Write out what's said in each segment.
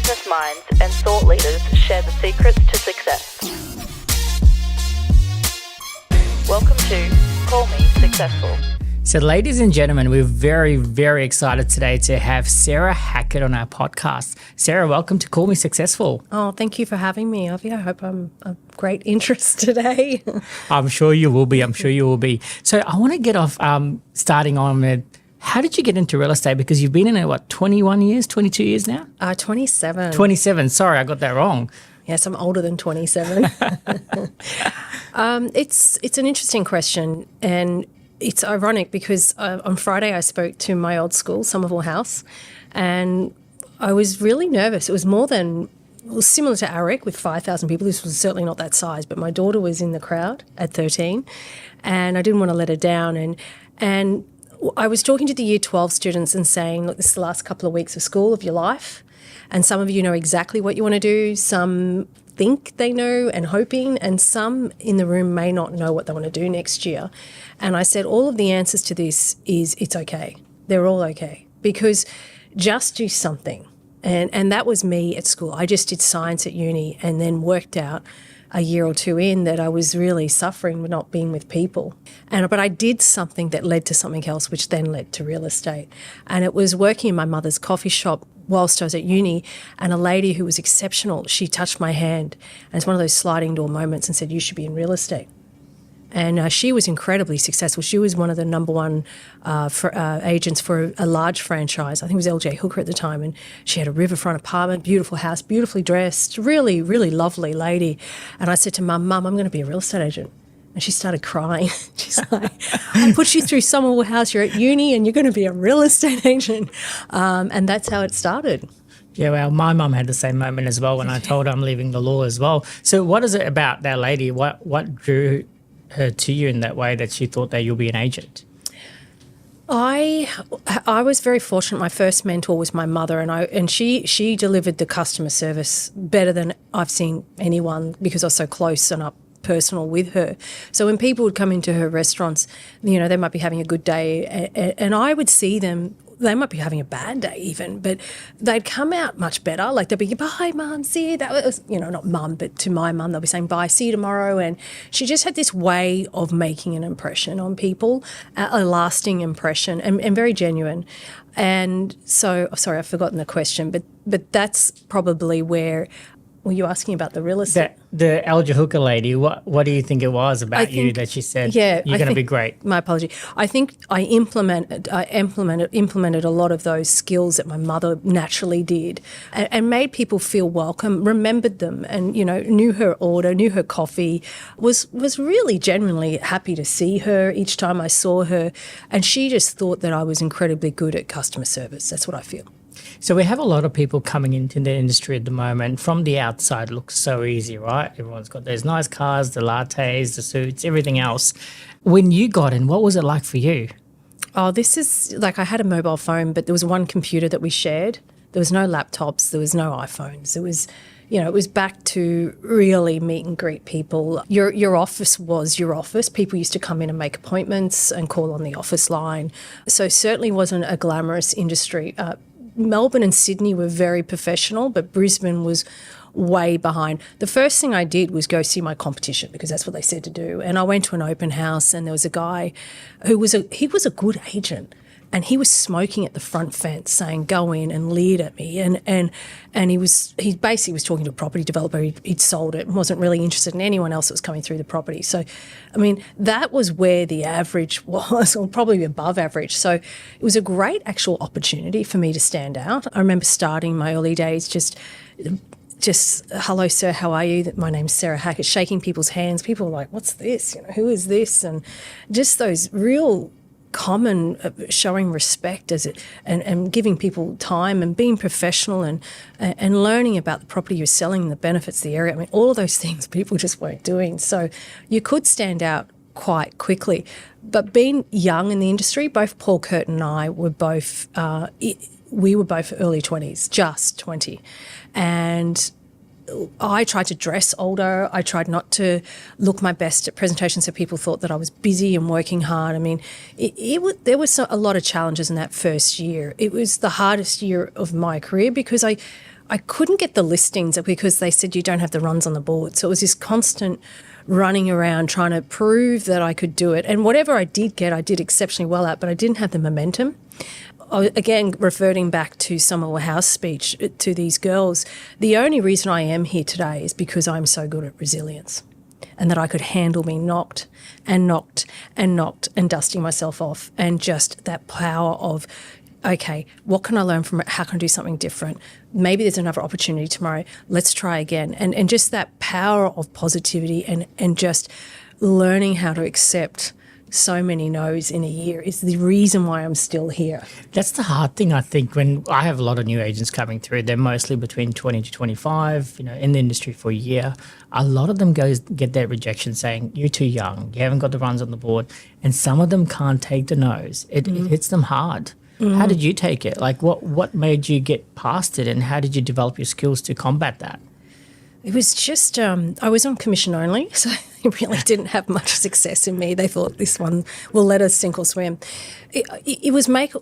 business minds and thought leaders share the secrets to success. Welcome to Call Me Successful. So ladies and gentlemen, we're very, very excited today to have Sarah Hackett on our podcast. Sarah, welcome to Call Me Successful. Oh, thank you for having me, Avi. I hope I'm of great interest today. I'm sure you will be. So I want to get off starting on with, how did you get into real estate? Because you've been in it, 21 years, 22 years now? 27. 27. Sorry, I got that wrong. Yes, I'm older than 27. It's an interesting question, and it's ironic because on Friday I spoke to my old school, Somerville House, and I was really nervous. It was similar to ARIC with 5,000 people. This was certainly not that size, but my daughter was in the crowd at 13, and I didn't want to let her down. And I was talking to the Year 12 students and saying, look, this is the last couple of weeks of school of your life, and some of you know exactly what you want to do. Some think they know and hoping, and some in the room may not know what they want to do next year. And I said, all of the answers to this is it's okay. They're all okay, because just do something. And that was me at school. I just did science at uni and then worked out a year or two in that I was really suffering with not being with people. But I did something that led to something else, which then led to real estate. And it was working in my mother's coffee shop whilst I was at uni, and a lady who was exceptional, she touched my hand. And it's one of those sliding door moments and said, you should be in real estate. And she was incredibly successful. She was one of the number one agents for a large franchise. I think it was LJ Hooker at the time. And she had a riverfront apartment, beautiful house, beautifully dressed, really, really lovely lady. And I said to Mum, I'm going to be a real estate agent. And she started crying. She's like, I put you through Somerville House, you're at uni and you're going to be a real estate agent. And that's how it started. Yeah, well, my mum had the same moment as well when I told her I'm leaving the law as well. So what is it about that lady? What drew her to you in that way that she thought that you'll be an agent? I was very fortunate. My first mentor was my mother, and she delivered the customer service better than I've seen anyone, because I was so close and up personal with her. So when people would come into her restaurants, you know, they might be having a good day, and I would see them. They might be having a bad day even, but they'd come out much better. Like they'd be, bye, Mum, see you. That was, you know, not Mum, but to my mum, they'll be saying, bye, see you tomorrow. And she just had this way of making an impression on people, a lasting impression, and very genuine. And so, sorry, I've forgotten the question, but that's probably where. Were you asking about the real estate? The LJ Hooker lady, what do you think it was about you that she said, you're going to be great? My apology. I think I implemented a lot of those skills that my mother naturally did, and made people feel welcome, remembered them, and, you know, knew her order, knew her coffee, was really genuinely happy to see her each time I saw her. And she just thought that I was incredibly good at customer service. That's what I feel. So we have a lot of people coming into the industry at the moment. From the outside, it looks so easy, right? Everyone's got those nice cars, the lattes, the suits, everything else. When you got in, what was it like for you? Oh, this is like, I had a mobile phone, but there was one computer that we shared. There was no laptops. There was no iPhones. It was, you know, it was back to really meet and greet people. Your office was your office. People used to come in and make appointments and call on the office line. So certainly wasn't a glamorous industry. Melbourne and Sydney were very professional, but Brisbane was way behind. The first thing I did was go see my competition, because that's what they said to do. And I went to an open house, and there was a guy who was a good agent, and he was smoking at the front fence saying, go in, and leered at me. And he basically was talking to a property developer. He'd sold it and wasn't really interested in anyone else that was coming through the property. So, I mean, that was where the average was, or probably above average. So it was a great actual opportunity for me to stand out. I remember starting my early days just, hello, sir, how are you? My name's Sarah Hackett, shaking people's hands. People were like, what's this? You know, who is this? And just those real common showing respect and giving people time and being professional and learning about the property you're selling, the benefits of the area. I mean, all of those things people just weren't doing. So you could stand out quite quickly. But being young in the industry, both Paul Curtin and I were both, we were both early 20s, just 20. And I tried to dress older. I tried not to look my best at presentations so people thought that I was busy and working hard. I mean, there was a lot of challenges in that first year. It was the hardest year of my career because I I couldn't get the listings because they said you don't have the runs on the board. So it was this constant running around trying to prove that I could do it. And whatever I did get, I did exceptionally well at, but I didn't have the momentum. Again, reverting back to Summer House speech to these girls, the only reason I am here today is because I'm so good at resilience and that I could handle being knocked and knocked and knocked and dusting myself off, and just that power of, okay, what can I learn from it? How can I do something different? Maybe there's another opportunity tomorrow. Let's try again. And just that power of positivity and just learning how to accept so many no's in a year is the reason why I'm still here. That's the hard thing, I think, when I have a lot of new agents coming through. They're mostly between 20 to 25, in the industry for a year. A lot of them get that rejection saying, you're too young, you haven't got the runs on the board. And some of them can't take the no's. It hits them hard. How did you take it? Like, what made you get past it, and how did you develop your skills to combat that? It was just, I was on commission only, so they really didn't have much success in me. They thought this one will let us sink or swim. It was make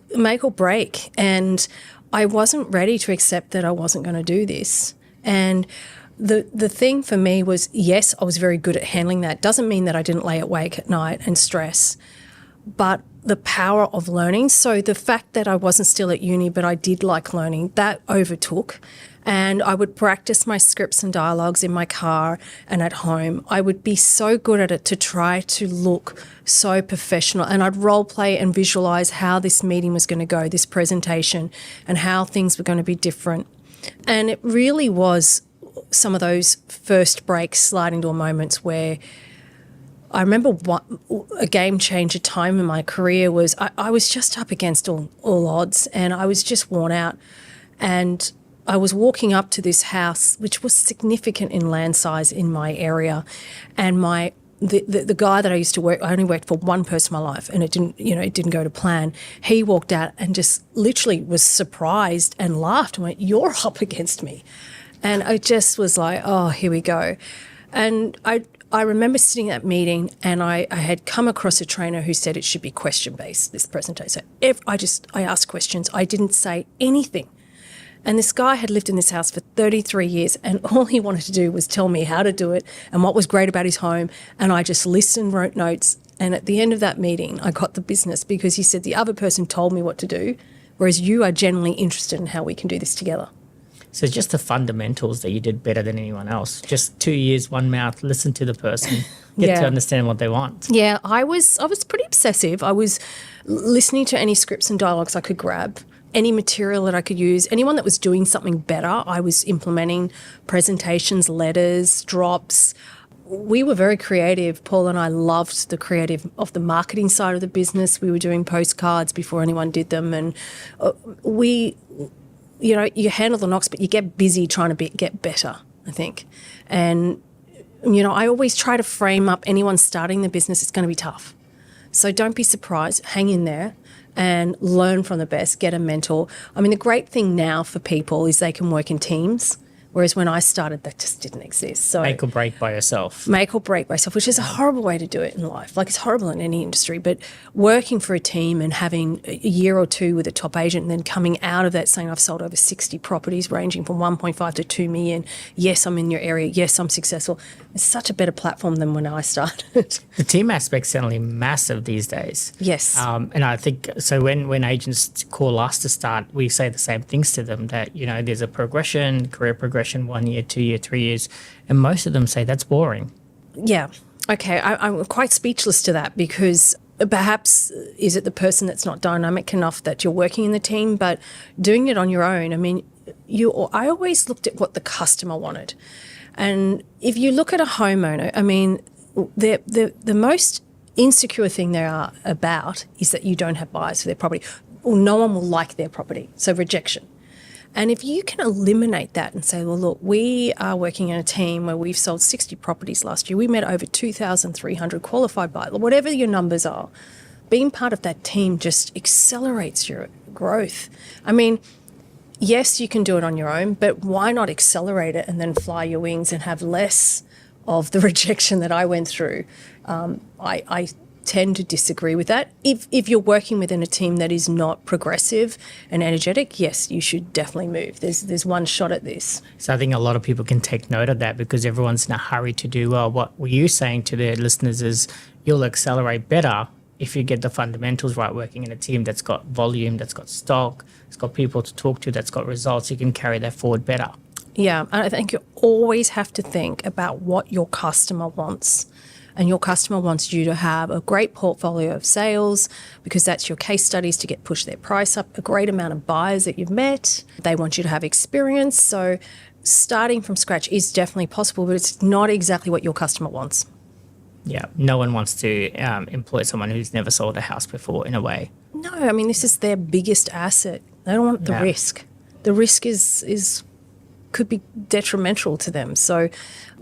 or break, and I wasn't ready to accept that I wasn't going to do this. And the thing for me was, yes, I was very good at handling that. Doesn't mean that I didn't lay awake at night and stress, but the power of learning. So the fact that I wasn't still at uni, but I did like learning, that overtook. And I would practice my scripts and dialogues in my car and at home. I would be so good at it to try to look so professional. And I'd role play and visualise how this meeting was going to go, this presentation, and how things were going to be different. And it really was some of those first breaks, sliding door moments where I remember a game changer time in my career was I was just up against all odds, and I was just worn out. And I was walking up to this house, which was significant in land size in my area, and the guy that I used to work, I only worked for one person in my life, and it didn't go to plan. He walked out and just literally was surprised and laughed and went, "You're up against me," and I just was like, "Oh, here we go." And I remember sitting at that meeting, and I had come across a trainer who said it should be question-based, this presentation. So I asked questions. I didn't say anything. And this guy had lived in this house for 33 years, and all he wanted to do was tell me how to do it and what was great about his home. And I just listened, wrote notes. And at the end of that meeting, I got the business because he said the other person told me what to do, whereas you are genuinely interested in how we can do this together. So just the fundamentals that you did better than anyone else. Just 2 ears, one mouth, listen to the person, get to understand what they want. Yeah, I was pretty obsessive. I was listening to any scripts and dialogues I could grab, any material that I could use, anyone that was doing something better. I was implementing presentations, letters, drops. We were very creative. Paul and I loved the creative of the marketing side of the business. We were doing postcards before anyone did them, and you handle the knocks, but you get busy trying to get better, I think. And, I always try to frame up anyone starting the business, it's going to be tough. So don't be surprised, hang in there and learn from the best, get a mentor. I mean, the great thing now for people is they can work in teams, whereas when I started, that just didn't exist. So make or break by yourself. Make or break by yourself, which is a horrible way to do it in life. Like, it's horrible in any industry, but working for a team and having a year or two with a top agent and then coming out of that saying, I've sold over 60 properties ranging from 1.5 to 2 million. Yes, I'm in your area. Yes, I'm successful. It's such a better platform than when I started. The team aspect's certainly massive these days. Yes. And I think, so when agents call us to start, we say the same things to them, that, there's a progression, career progression, 1 year, 2 year, 3 years, and most of them say that's boring. Yeah. Okay. I'm quite speechless to that, because perhaps is it the person that's not dynamic enough that you're working in the team, but doing it on your own. I mean, I always looked at what the customer wanted. And if you look at a homeowner, I mean, the most insecure thing they are about is that you don't have buyers for their property, or no one will like their property. So rejection. And if you can eliminate that and say, well, look, we are working in a team where we've sold 60 properties last year. We met over 2,300 qualified buyers, whatever your numbers are. Being part of that team just accelerates your growth. I mean, yes, you can do it on your own, but why not accelerate it and then fly your wings and have less of the rejection that I went through? I tend to disagree with that. If you're working within a team that is not progressive and energetic, yes, you should definitely move. There's one shot at this. So I think a lot of people can take note of that because everyone's in a hurry to do well. What you're saying to the listeners is you'll accelerate better if you get the fundamentals right, working in a team that's got volume, that's got stock, it's got people to talk to, that's got results. You can carry that forward better. Yeah, and I think you always have to think about what your customer wants. And your customer wants you to have a great portfolio of sales because that's your case studies to get push their price up, a great amount of buyers that you've met. They want you to have experience. So starting from scratch is definitely possible, but it's not exactly what your customer wants. Yeah, no one wants to employ someone who's never sold a house before in a way. No, I mean, this is their biggest asset. They don't want the risk. The risk is could be detrimental to them. So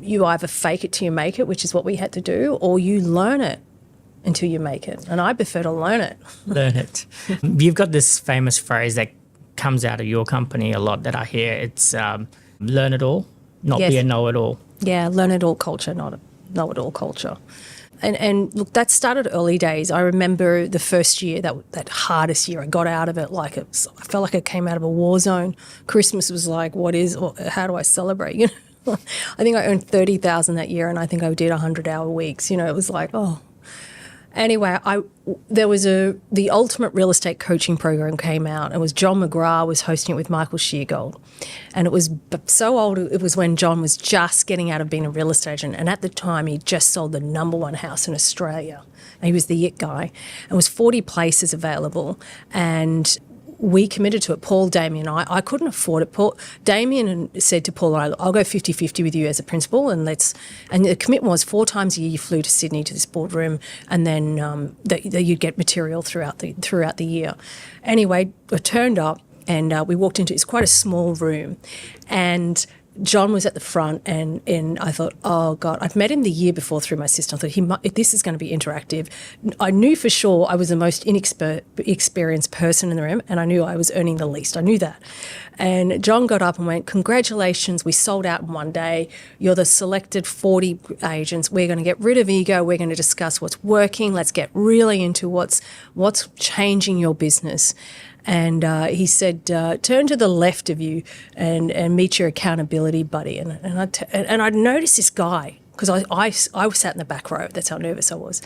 you either fake it till you make it, which is what we had to do, or you learn it until you make it. And I prefer to learn it. Learn it. You've got this famous phrase that comes out of your company a lot that I hear. It's learn it all, not be a know-it-all. Yeah, learn it all culture, not a know-it-all culture. And look, that started early days. I remember the first year, that hardest year, I got out of it I felt like I came out of a war zone. Christmas was like, how do I celebrate? You know, I think I earned $30,000 that year, and I think I did 100-hour weeks. You know, it was like, oh. Anyway, there was the Ultimate Real Estate Coaching Program came out. It was John McGrath was hosting it with Michael Sheargold. And it was so old, it was when John was just getting out of being a real estate agent. And at the time, he just sold the #1 house in Australia. And he was the it guy. And it was 40 places available. And we committed to it, Paul, Damien, and I couldn't afford it. Damien said to Paul, I'll go 50-50 with you as a principal, and the commitment was 4 times a year you flew to Sydney to this boardroom, and then that you'd get material throughout the year. Anyway, I turned up, and we walked into, it's quite a small room, and John was at the front, and I thought, oh, God, I've met him the year before through my sister. I thought, this is going to be interactive. I knew for sure I was the most inexperienced person in the room, and I knew I was earning the least. I knew that. And John got up and went, congratulations, we sold out in one day. You're the selected 40 agents. We're going to get rid of ego. We're going to discuss what's working. Let's get really into what's changing your business. And he said, turn to the left of you and meet your accountability buddy. And I'd noticed this guy, because I sat in the back row. That's how nervous I was.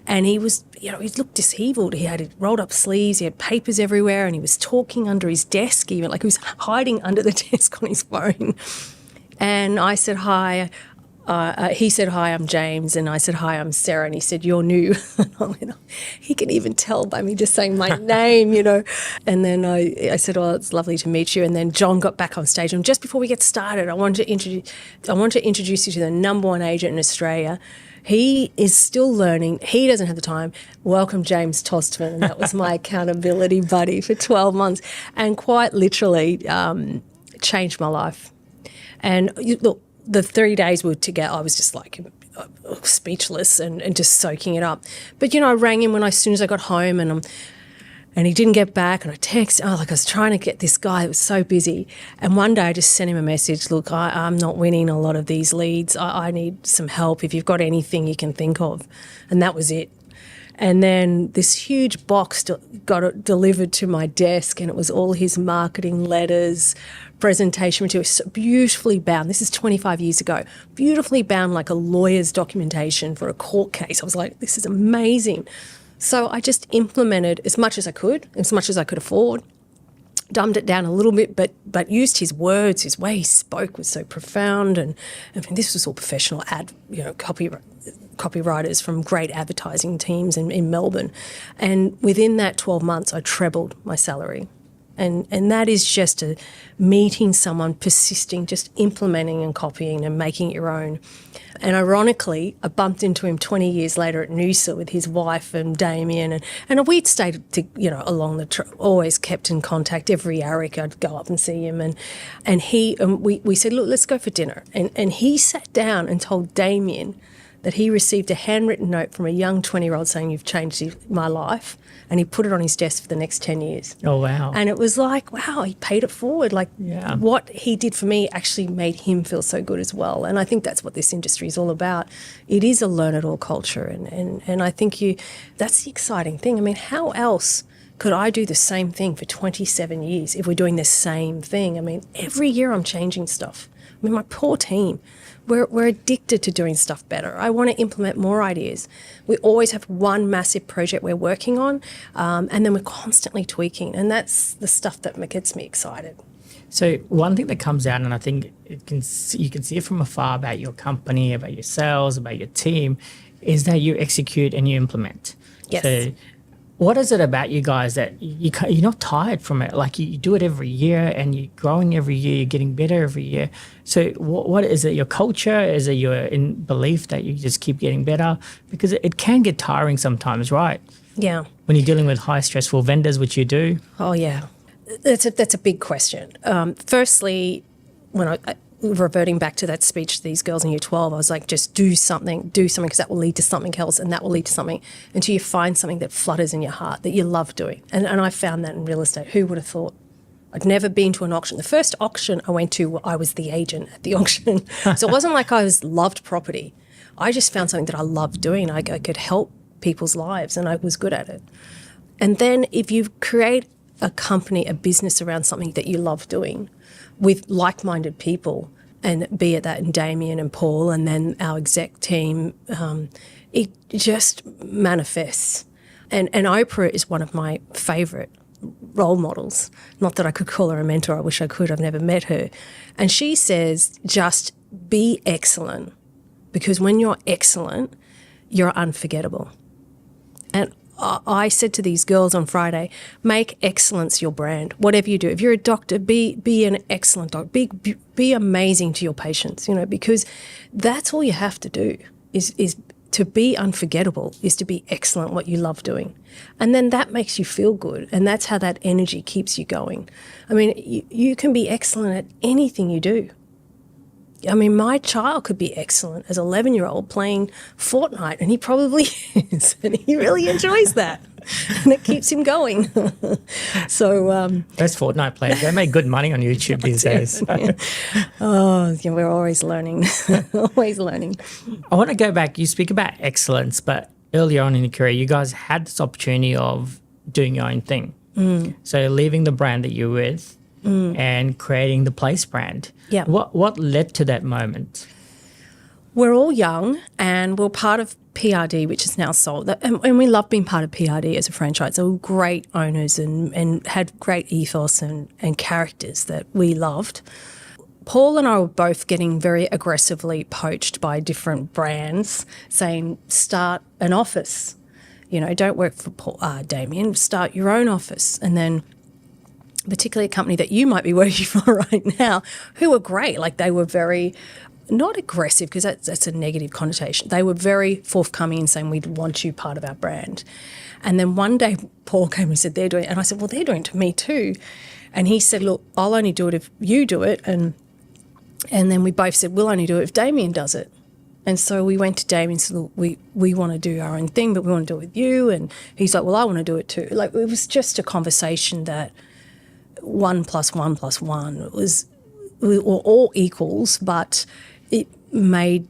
And he was, he looked disheveled. He had rolled up sleeves. He had papers everywhere. And he was talking under his desk even, like he was hiding under the desk on his phone. And I said, hi. He said, hi, I'm James. And I said, hi, I'm Sarah. And he said, you're new. And I went, he can even tell by me just saying my name, And then I said, oh, it's lovely to meet you. And then John got back on stage. And just before we get started, I want to introduce you to the #1 agent in Australia. He is still learning. He doesn't have the time. Welcome, James Tostman. And that was my accountability buddy for 12 months. And quite literally changed my life. And look, the 3 days we were together, I was just like speechless and just soaking it up. But, I rang him as soon as I got home and he didn't get back, and I texted, I was trying to get this guy that was so busy. And one day I just sent him a message, look, I'm not winning a lot of these leads. I need some help if you've got anything you can think of. And that was it. And then this huge box got it delivered to my desk, and it was all his marketing letters, presentation material, so beautifully bound. This is 25 years ago. Beautifully bound like a lawyer's documentation for a court case. I was like, this is amazing. So I just implemented as much as I could afford, dumbed it down a little bit, but used his words. His way he spoke was so profound, and this was all professional copywriters from great advertising teams in Melbourne. And within that 12 months, I trebled my salary. And that is just meeting someone, persisting, just implementing and copying and making it your own. And ironically, I bumped into him 20 years later at Noosa with his wife and Damien, and we'd stayed, along the always kept in contact. Every Eric, I'd go up and see him, and we said, look, let's go for dinner. And he sat down and told Damien that he received a handwritten note from a young 20-year-old saying, "You've changed my life," and he put it on his desk for the next 10 years. Oh, wow. And it was like, wow, he paid it forward. Like Yeah. what he did for me actually made him feel so good as well. And I think that's what this industry is all about. It is a learn-it-all culture. And I think that's the exciting thing. I mean, how else could I do the same thing for 27 years if we're doing the same thing? I mean, every year I'm changing stuff. I mean, my poor team, we're addicted to doing stuff better. I want to implement more ideas. We always have one massive project we're working on, and then we're constantly tweaking. And that's the stuff that gets me excited. So one thing that comes out, and I think you can see it from afar about your company, about your sales, about your team, is that you execute and you implement. Yes. So what is it about you guys that you're not tired from it? Like you do it every year and you're growing every year, you're getting better every year. So what is it, your culture? Is it your belief that you just keep getting better? Because it can get tiring sometimes, right? Yeah. When you're dealing with high stressful vendors, which you do. Oh, yeah. That's a big question. Firstly, when I reverting back to that speech to these girls in year 12, I was like, just do something because that will lead to something else and that will lead to something until you find something that flutters in your heart that you love doing. And I found that in real estate. Who would have thought? I'd never been to an auction. The first auction I went to, I was the agent at the auction. So it wasn't like I loved property. I just found something that I loved doing. I could help people's lives and I was good at it. And then if you create a company, a business around something that you love doing with like-minded people, and be it that in Damien and Paul and then our exec team, it just manifests. And Oprah is one of my favourite role models. Not that I could call her a mentor. I wish I could. I've never met her. And she says, just be excellent, because when you're excellent, you're unforgettable. And I said to these girls on Friday, make excellence your brand. Whatever you do, if you're a doctor, be an excellent doctor. Be amazing to your patients, because that's all you have to do is to be unforgettable, is to be excellent what you love doing. And then that makes you feel good, and that's how that energy keeps you going. I mean, you can be excellent at anything you do. I mean, my child could be excellent as an 11-year-old playing Fortnite, and he probably is, and he really enjoys that, and it keeps him going. So those Fortnite players, they make good money on YouTube these days. Oh, yeah, we're always learning, always learning. I want to go back. You speak about excellence, but earlier on in your career, you guys had this opportunity of doing your own thing. So leaving the brand that you're with and creating the Place brand. Yeah. What led to that moment? We're all young and we're part of PRD, which is now sold. And we love being part of PRD as a franchise. They were great owners and had great ethos and characters that we loved. Paul and I were both getting very aggressively poached by different brands saying, start an office. Don't work for Damien, start your own office. And then particularly a company that you might be working for right now, who were great. Like they were very, not aggressive because that's a negative connotation. They were very forthcoming in saying, we'd want you part of our brand. And then one day Paul came and said, they're doing it. And I said, well, they're doing it to me too. And he said, look, I'll only do it if you do it. And then we both said, we'll only do it if Damien does it. And so we went to Damien and said, look, we want to do our own thing, but we want to do it with you. And he's like, well, I want to do it too. Like it was just a conversation that 1 + 1 + 1 we were all equals, but it made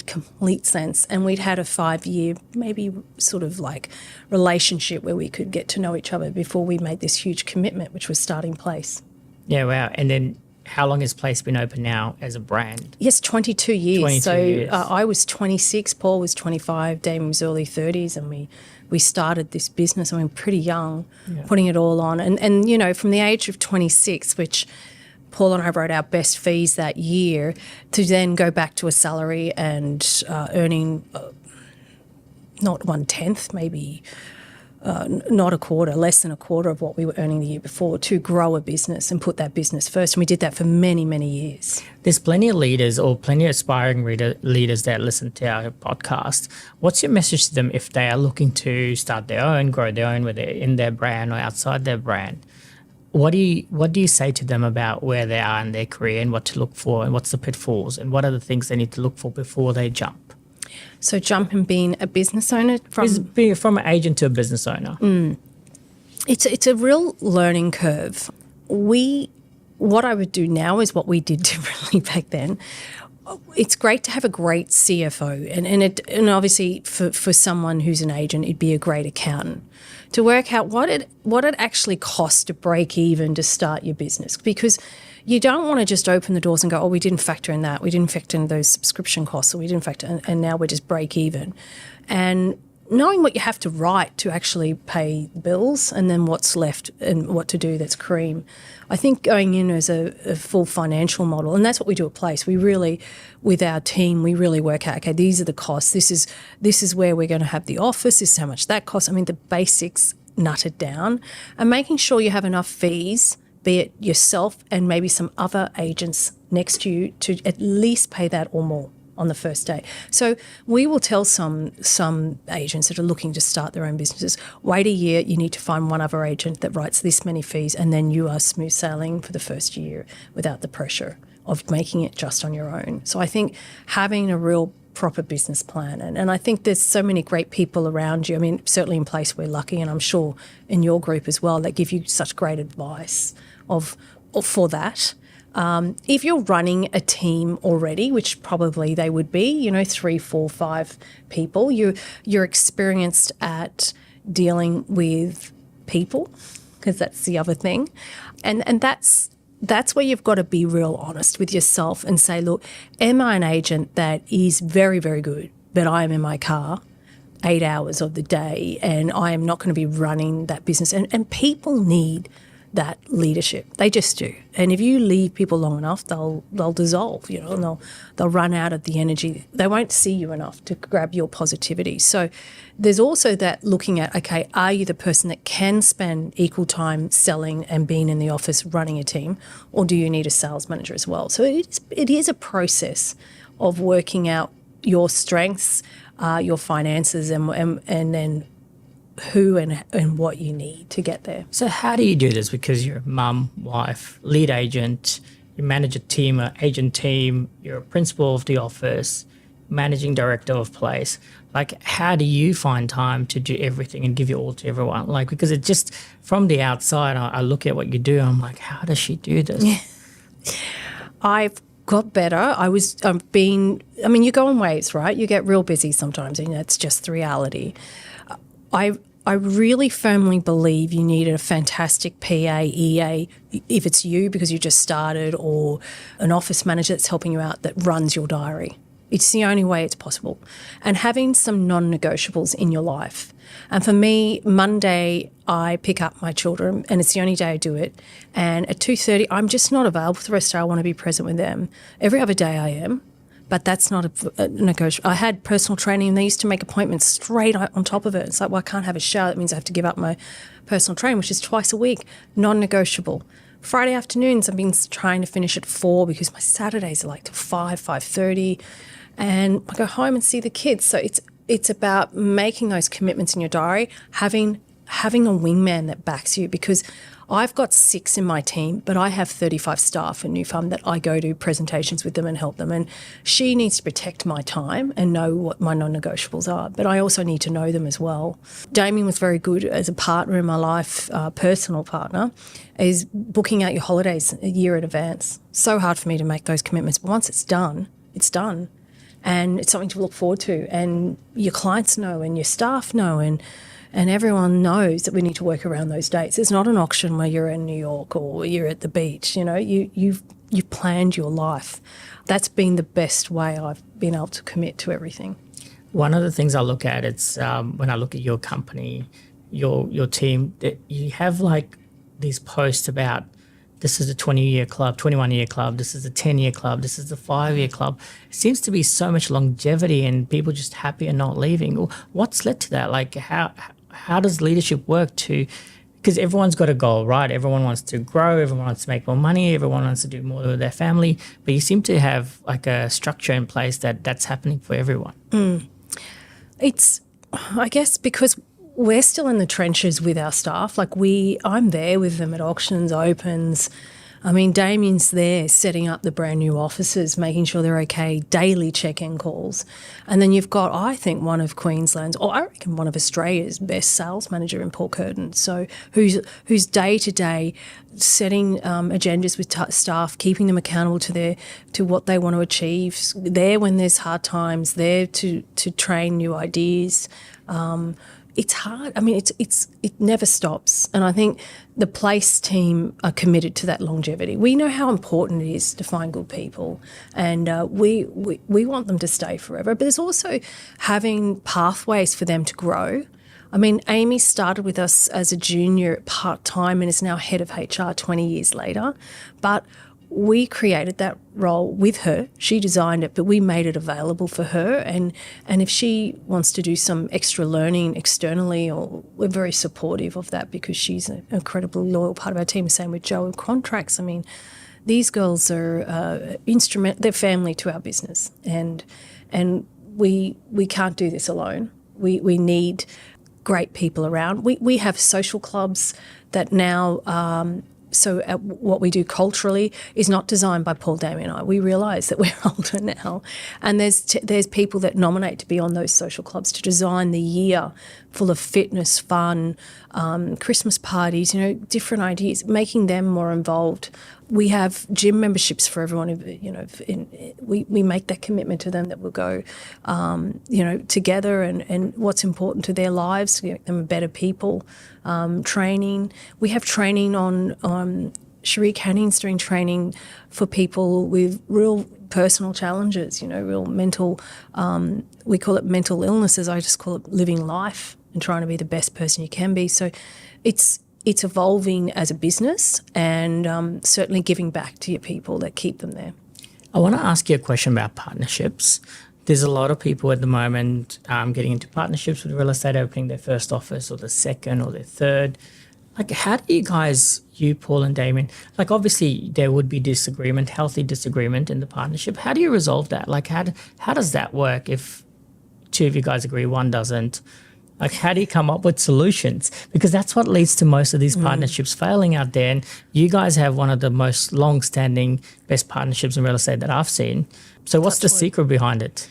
complete sense. And we'd had a 5-year, maybe sort of like relationship where we could get to know each other before we made this huge commitment, which was starting Place. Yeah, wow. And then how long has Place been open now as a brand? Yes, 22 years. 22 years. I was 26, Paul was 25, Damien was early 30s, and we started this business, pretty young, putting it all on. And from the age of 26, which Paul and I wrote our best fees that year, to then go back to a salary and earning not 1/10, maybe not a quarter, less than a quarter of what we were earning the year before, to grow a business and put that business first. And we did that for many, many years. There's plenty of leaders or plenty of aspiring leaders that listen to our podcast. What's your message to them if they are looking to start their own, grow their own, whether in their brand or outside their brand? What do you say to them about where they are in their career and what to look for and what's the pitfalls and what are the things they need to look for before they jump? So jump in being a business owner From an agent to a business owner. It's a real learning curve. What I would do now is what we did differently back then. It's great to have a great CFO, and obviously for someone who's an agent, it'd be a great accountant to work out what it actually costs to break even to start your business, because you don't want to just open the doors and go, oh, we didn't factor in that, we didn't factor in those subscription costs, or we didn't factor, and now we're just break even. And knowing what you have to write to actually pay bills and then what's left and what to do that's cream. I think going in as a full financial model, and that's what we do at Place. We really, with our team, we really work out, okay, these are the costs. This is where we're going to have the office. This is how much that costs. I mean, the basics nutted down, and making sure you have enough fees, be it yourself and maybe some other agents next to you, to at least pay that or more on the first day. So we will tell some agents that are looking to start their own businesses, wait a year, you need to find one other agent that writes this many fees, and then you are smooth sailing for the first year without the pressure of making it just on your own. So I think having a real proper business plan, and I think there's so many great people around you. I mean, certainly in Place we're lucky, and I'm sure in your group as well, that give you such great advice for that. If you're running a team already, which probably they would be, 3, 4, 5 people, you're experienced at dealing with people, because that's the other thing. And that's where you've got to be real honest with yourself and say, look, am I an agent that is very, very good, but I am in my car 8 hours of the day and I am not going to be running that business? And people need that leadership. They just do. And if you leave people long enough, they'll dissolve, and they'll run out of the energy. They won't see you enough to grab your positivity. So there's also that looking at, okay, are you the person that can spend equal time selling and being in the office running a team, or do you need a sales manager as well? So it is a process of working out your strengths, your finances, and then who and what you need to get there. So how do you do this? Because you're a mum, wife, lead agent, you manage a team, an agent team, you're a principal of the office, managing director of Place. Like, how do you find time to do everything and give it all to everyone? Like, because it just, from the outside, I look at what you do, I'm like, how does she do this? Yeah. I've got better. You go in waves, right? You get real busy sometimes, and that's just the reality. I really firmly believe you need a fantastic PA, EA, if it's you because you just started, or an office manager that's helping you out that runs your diary. It's the only way it's possible. And having some non-negotiables in your life. And for me, Monday, I pick up my children, and it's the only day I do it. And at 2:30, I'm just not available for the rest of the day. I want to be present with them. Every other day I am. But that's not a negotiable. I had personal training, and they used to make appointments straight on top of it. It's like, well, I can't have a shower. That means I have to give up my personal training, which is twice a week, non-negotiable. Friday afternoons, I've been trying to finish at 4 because my Saturdays are like till 5:30, and I go home and see the kids. So it's about making those commitments in your diary, having a wingman that backs you, because I've got 6 in my team, but I have 35 staff in New Farm that I go to presentations with them and help them. And she needs to protect my time and know what my non-negotiables are, but I also need to know them as well. Damien was very good as a partner in my life, personal partner, is booking out your holidays a year in advance. So hard for me to make those commitments, but once it's done, it's done. And it's something to look forward to. And your clients know, and your staff know, and everyone knows that we need to work around those dates. It's not an auction where you're in New York or you're at the beach. You've planned your life. That's been the best way I've been able to commit to everything. One of the things I look at, it's when I look at your company, your team, that you have like these posts about, this is a 20-year club, 21-year club, this is a 10-year club, this is a 5-year club. It seems to be so much longevity and people just happy and not leaving. What's led to that? Like, how does leadership work because everyone's got a goal, right? Everyone wants to grow, everyone wants to make more money, everyone wants to do more with their family, but you seem to have like a structure in place that's happening for everyone. It's, I guess, because we're still in the trenches with our staff. Like I'm there with them at auctions, opens, I mean, Damien's there setting up the brand new offices, making sure they're okay, daily check-in calls. And then you've got, I think, one of Queensland's, or I reckon one of Australia's best sales manager in Paul Curtin. So who's day-to-day setting agendas with staff, keeping them accountable to what they want to achieve, there when there's hard times, there to train new ideas. It's hard. I mean, it never stops. And I think the Place team are committed to that longevity. We know how important it is to find good people, and we want them to stay forever. But there's also having pathways for them to grow. I mean, Amy started with us as a junior part-time and is now head of HR 20 years later. But we created that role with her. She designed it, but we made it available for her. And if she wants to do some extra learning externally, or we're very supportive of that because she's an incredibly loyal part of our team. Same with Jo and contracts. I mean, these girls are they're family to our business, and we can't do this alone. We need great people around. We have social clubs that now. So what we do culturally is not designed by Paul, Damien and I. We realise that we're older now, and there's people that nominate to be on those social clubs to design the year full of fitness, fun, Christmas parties, different ideas, making them more involved. We have gym memberships for everyone. We make that commitment to them that we'll go, together and what's important to their lives to make them better people. Training. We have training on Cherie Canning's doing training for people with real personal challenges, real mental, we call it mental illnesses. I just call it living life and trying to be the best person you can be. So it's evolving as a business, and certainly giving back to your people that keep them there. I want to ask you a question about partnerships. There's a lot of people at the moment getting into partnerships with real estate, opening their first office or the second or their third. Like, how do you guys, Paul and Damien, like obviously there would be disagreement, healthy disagreement in the partnership. How do you resolve that? Like, how does that work if two of you guys agree, one doesn't? Like, how do you come up with solutions? Because that's what leads to most of these partnerships failing out there. And you guys have one of the most long-standing best partnerships in real estate that I've seen. So what's the secret behind it?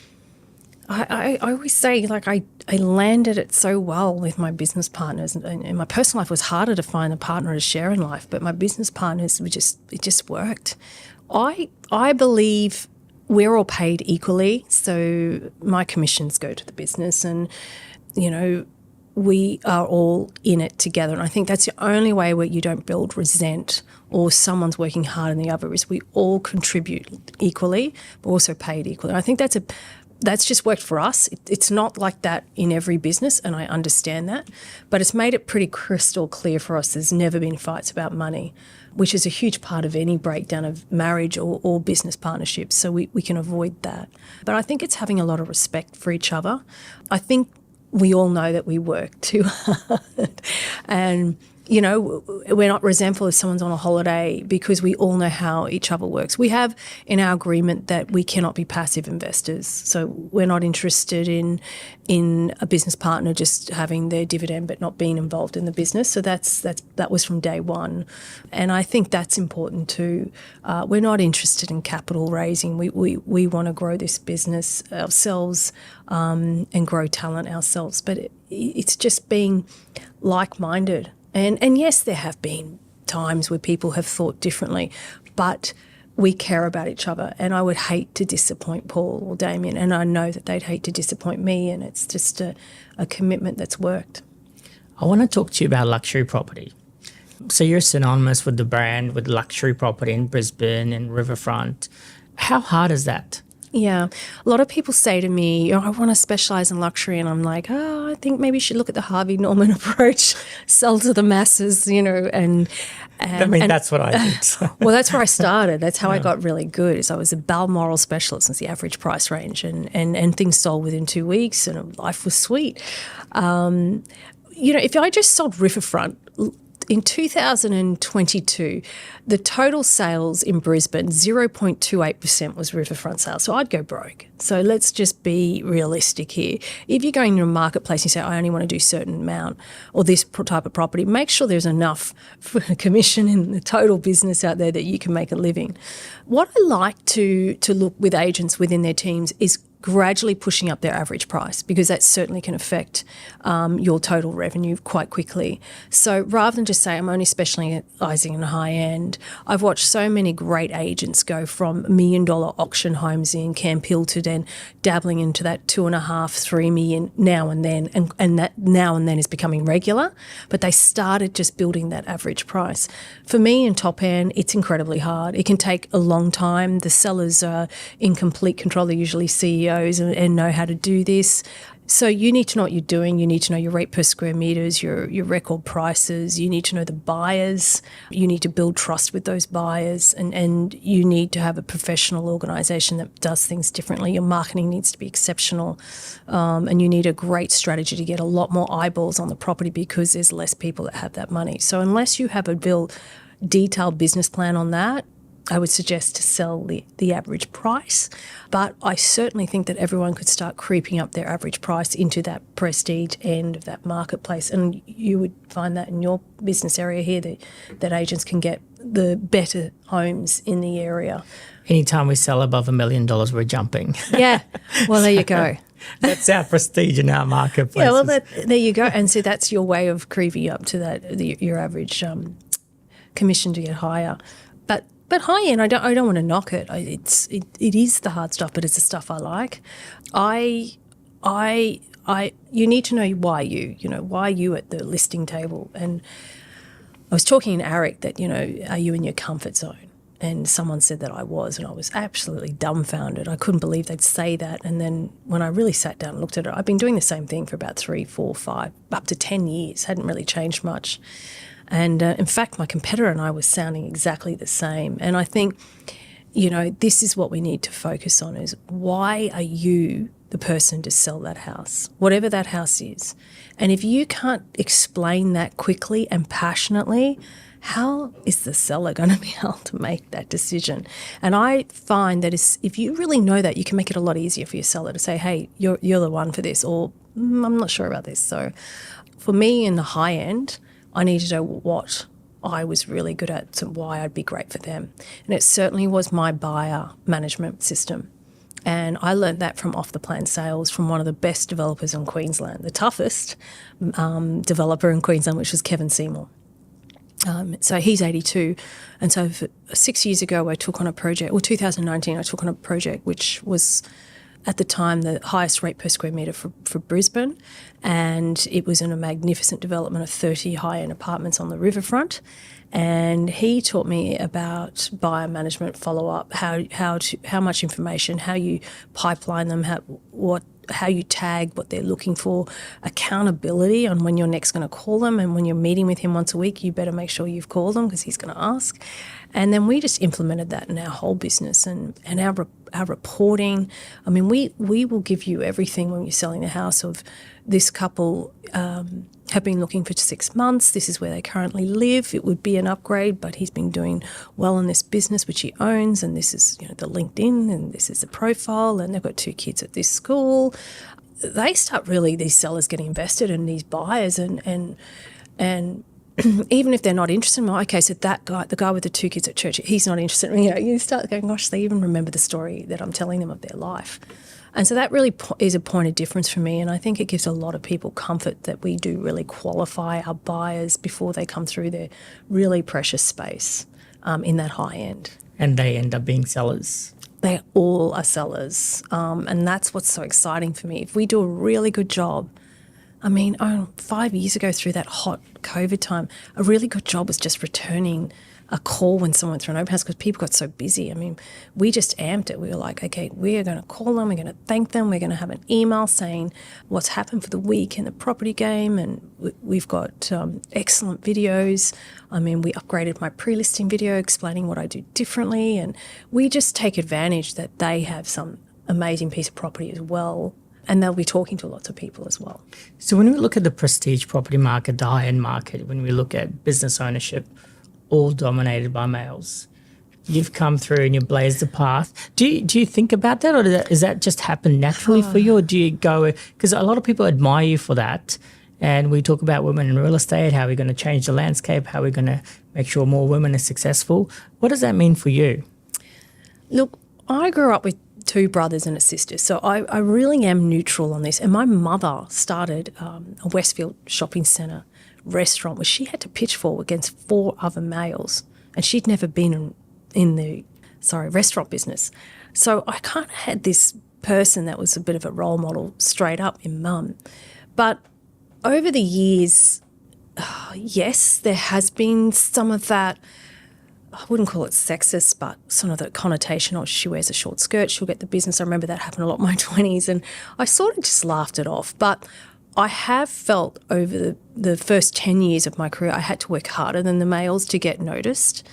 I always say, like, I landed it so well with my business partners. And in my personal life, it was harder to find a partner to share in life. But my business partners, it just worked. I believe we're all paid equally. So my commissions go to the business, and we are all in it together. And I think that's the only way where you don't build resent or someone's working hard and the other is we all contribute equally, but also paid equally. And I think that's just worked for us. It's not like that in every business, and I understand that, but it's made it pretty crystal clear for us there's never been fights about money, which is a huge part of any breakdown of marriage or business partnerships, so we can avoid that. But I think it's having a lot of respect for each other. I think we all know that we work too hard, and we're not resentful if someone's on a holiday because we all know how each other works. We have in our agreement that we cannot be passive investors. So we're not interested in a business partner just having their dividend but not being involved in the business. So that was from day one. And I think that's important too. We're not interested in capital raising. We want to grow this business ourselves and grow talent ourselves. But it's just being like-minded. And yes, there have been times where people have thought differently, but we care about each other. And I would hate to disappoint Paul or Damien, and I know that they'd hate to disappoint me, and it's just a commitment that's worked. I want to talk to you about luxury property. So you're synonymous with the brand, with luxury property in Brisbane and riverfront. How hard is that? Yeah. A lot of people say to me, I want to specialise in luxury, and I'm like, I think maybe you should look at the Harvey Norman approach, sell to the masses, and that's what I did. So. Well, that's where I started. That's how I got really good. Is I was a Balmoral specialist. It's the average price range, and things sold within 2 weeks, and life was sweet. If I just sold riverfront, In 2022, the total sales in Brisbane, 0.28% was riverfront sales. So I'd go broke. So let's just be realistic here. If you're going to a marketplace and you say, I only want to do a certain amount or this type of property, make sure there's enough for a commission in the total business out there that you can make a living. What I like to look with agents within their teams is gradually pushing up their average price, because that certainly can affect your total revenue quite quickly. So rather than just say I'm only specialising in the high end, I've watched so many great agents go from $1 million auction homes in Camp Hill to then dabbling into that 2.5, 3 million now and then, and that now and then is becoming regular, but they started just building that average price. For me in top end, it's incredibly hard. It can take a long time. The sellers are in complete control. They're usually CEOs and know how to do this. So you need to know what you're doing. You need to know your rate per square metres, your record prices. You need to know the buyers. You need to build trust with those buyers, and you need to have a professional organisation that does things differently. Your marketing needs to be exceptional, and you need a great strategy to get a lot more eyeballs on the property, because there's less people that have that money. So unless you have a detailed business plan on that, I would suggest to sell the average price. But I certainly think that everyone could start creeping up their average price into that prestige end of that marketplace. And you would find that in your business area here, that agents can get the better homes in the area. Anytime we sell above $1 million, we're jumping. Yeah. Well, there you go. That's our prestige in our marketplace. Yeah, well, there you go. And so that's your way of creeping up to your average commission to get higher. But high end, I don't want to knock it. It is the hard stuff, but it's the stuff I like. You need to know why you at the listing table. And I was talking in ARIC that, are you in your comfort zone? And someone said that I was, and I was absolutely dumbfounded. I couldn't believe they'd say that. And then when I really sat down and looked at it, I've been doing the same thing for about 3, 4, 5, up to 10 years. Hadn't really changed much. And in fact, my competitor and I were sounding exactly the same. And I think, this is what we need to focus on, is why are you the person to sell that house, whatever that house is? And if you can't explain that quickly and passionately, how is the seller going to be able to make that decision? And I find that if you really know that, you can make it a lot easier for your seller to say, hey, you're the one for this, or I'm not sure about this. So for me in the high end, I need to know what I was really good at and why I'd be great for them. And it certainly was my buyer management system. And I learned that from off-the-plan sales from one of the best developers in Queensland, the toughest developer in Queensland, which was Kevin Seymour. So he's 82. And so 6 years ago, I took on a project, 2019, I took on a project which was at the time the highest rate per square metre for Brisbane, and it was in a magnificent development of 30 high-end apartments on the riverfront. And he taught me about buyer management, follow-up, how much information, how you pipeline them, how you tag what they're looking for, accountability on when you're next going to call them, and when you're meeting with him once a week, you better make sure you've called them because he's going to ask. And then we just implemented that in our whole business and our reporting. I mean, we will give you everything when you're selling the house of this couple have been looking for 6 months. This is where they currently live. It would be an upgrade, but he's been doing well in this business, which he owns, and this is the LinkedIn, and this is the profile, and they've got 2 kids at this school. They start really, these sellers getting invested in these buyers, and even if they're not interested, okay, so that guy, the guy with the 2 kids at church, he's not interested. You start going, gosh, they even remember the story that I'm telling them of their life. And so that really is a point of difference for me, and I think it gives a lot of people comfort that we do really qualify our buyers before they come through their really precious space in that high end. And they end up being sellers. They all are sellers, and that's what's so exciting for me. If we do a really good job, 5 years ago through that hot COVID time, a really good job was just returning a call when someone went through an open house because people got so busy. We just amped it. We were like, okay, we're going to call them, we're going to thank them, we're going to have an email saying what's happened for the week in the property game, and we've got excellent videos. We upgraded my pre-listing video explaining what I do differently, and we just take advantage that they have some amazing piece of property as well and they'll be talking to lots of people as well. So when we look at the prestige property market, the high-end market, when we look at business ownership, all dominated by males, you've come through and you blazed the path. Do you think about that, or does that just happen naturally for you, or do you go, because a lot of people admire you for that, and we talk about women in real estate, how we're going to change the landscape, how we're going to make sure more women are successful. What does that mean for you? Look, I grew up with two brothers and a sister, so I really am neutral on this. And my mother started a Westfield shopping centre restaurant where she had to pitch for against 4 other males, and she'd never been in the restaurant business. So I kind of had this person that was a bit of a role model straight up in mum. But over the years, yes, there has been some of that, I wouldn't call it sexist, but sort of the connotation, oh, she wears a short skirt, she'll get the business. I remember that happened a lot in my 20s, and I sort of just laughed it off. But I have felt over the first 10 years of my career, I had to work harder than the males to get noticed.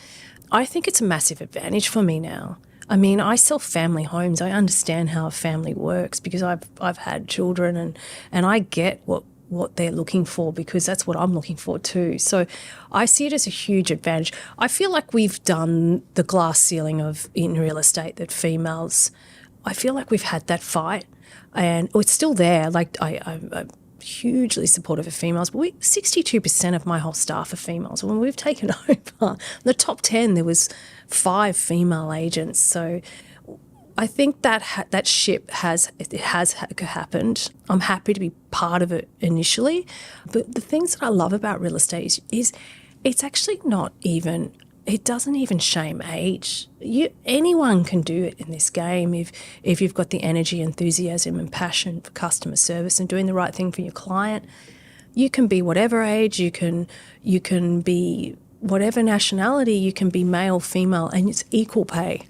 I think it's a massive advantage for me now. I mean, I sell family homes. I understand how a family works because I've had children, and I get what they're looking for because that's what I'm looking for too. So I see it as a huge advantage. I feel like we've done the glass ceiling in real estate that females, I feel like we've had that fight, and it's still there. Like I'm hugely supportive of females, but 62% of my whole staff are females. When we've taken over, the top 10, there was 5 female agents. So I think that ship has happened. I'm happy to be part of it initially. But the things that I love about real estate is it's actually not even, it doesn't even shame age. Anyone can do it in this game if you've got the energy, enthusiasm and passion for customer service and doing the right thing for your client. You can be whatever age, you can be whatever nationality, you can be male, female, and it's equal pay.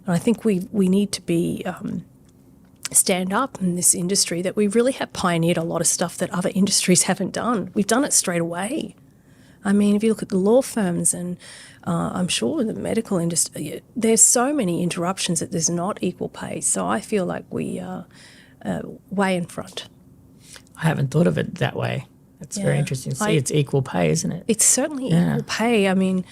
And I think we need to be stand up in this industry that we really have pioneered a lot of stuff that other industries haven't done. We've done it straight away. I mean, if you look at the law firms and I'm sure the medical industry, there's so many interruptions that there's not equal pay. So I feel like we are way in front. I haven't thought of it that way. That's very interesting to see. It's equul pay, isn't it? It's certainly equal pay. I mean,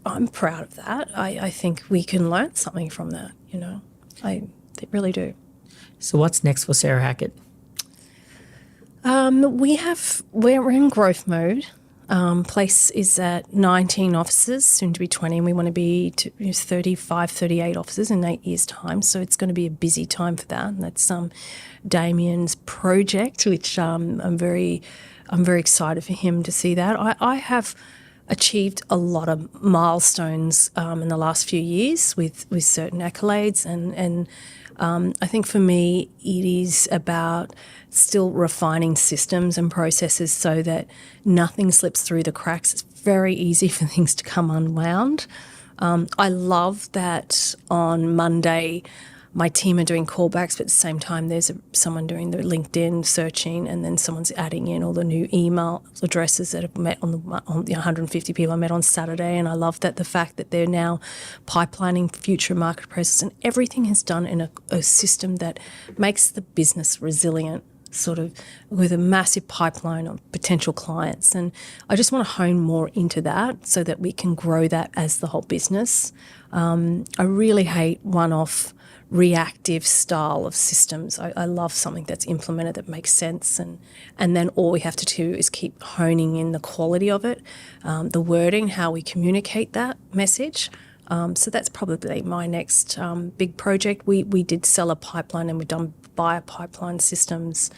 I'm proud of that. I think we can learn something from that, you know. I really do. So what's next for Sarah Hackett? We're in growth mode. Place is at 19 offices, soon to be 20, and we want to be to 35, 38 offices in 8 years' time. So it's going to be a busy time for that. And that's Damien's project, which I'm very excited for him to see that. I have achieved a lot of milestones in the last few years with certain accolades, and I think for me it is about still refining systems and processes so that nothing slips through the cracks. It's very easy for things to come unwound. I love that on Monday my team are doing callbacks, but at the same time there's someone doing the LinkedIn searching, and then someone's adding in all the new email addresses that have met on the 150 people I met on Saturday. And I love that the fact that they're now pipelining future market presence, and everything is done in a system that makes the business resilient, sort of with a massive pipeline of potential clients. And I just want to hone more into that so that we can grow that as the whole business. I really hate one-off reactive style of systems. I love something that's implemented that makes sense, and then all we have to do is keep honing in the quality of it, the wording, how we communicate that message. So that's probably my next big project. We did sell a pipeline, and we've done buyer pipeline systems.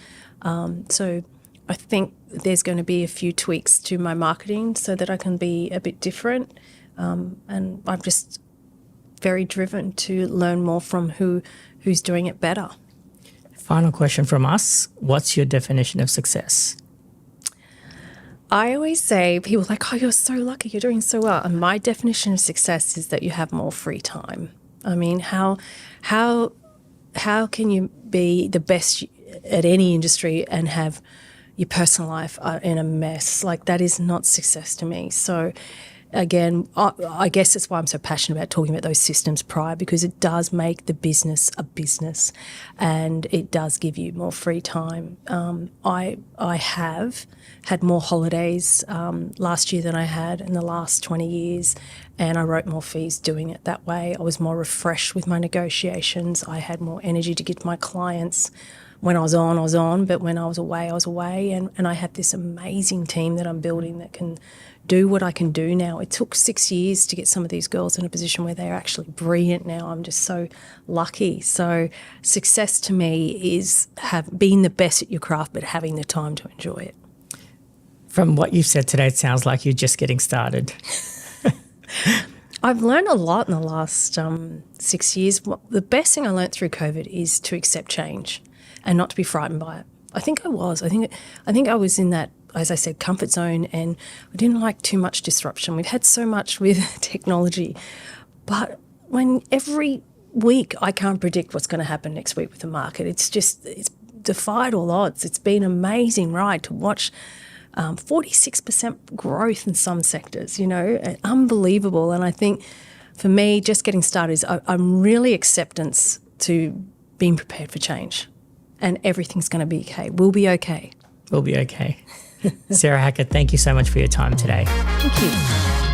So I think there's going to be a few tweaks to my marketing so that I can be a bit different. And I'm just very driven to learn more from who's doing it better. Final question from us. What's your definition of success? I always say, people are like, oh, you're so lucky, you're doing so well. And my definition of success is that you have more free time. I mean, how can you be the best at any industry and have your personal life in a mess? Like, that is not success to me. So again, I guess that's why I'm so passionate about talking about those systems prior, because it does make the business a business and it does give you more free time. I have had more holidays last year than I had in the last 20 years, and I wrote more fees doing it that way. I was more refreshed with my negotiations. I had more energy to give to my clients. When I was on, but when I was away, I was away. And I have this amazing team that I'm building that can do what I can do now. It took 6 years to get some of these girls in a position where they're actually brilliant now. I'm just so lucky. So success to me is being the best at your craft, but having the time to enjoy it. From what you've said today, it sounds like you're just getting started. I've learned a lot in the last 6 years. The best thing I learned through COVID is to accept change and not to be frightened by it. I think I was. I think I was in that, as I said, comfort zone, and I didn't like too much disruption. We've had so much with technology, but when every week I can't predict what's going to happen next week with the market. It's defied all odds. It's been an amazing ride to watch 46% growth in some sectors, unbelievable. And I think for me, just getting started is I'm really acceptance to being prepared for change. And everything's going to be okay. We'll be okay. We'll be okay. Sarah Hackett, thank you so much for your time today. Thank you.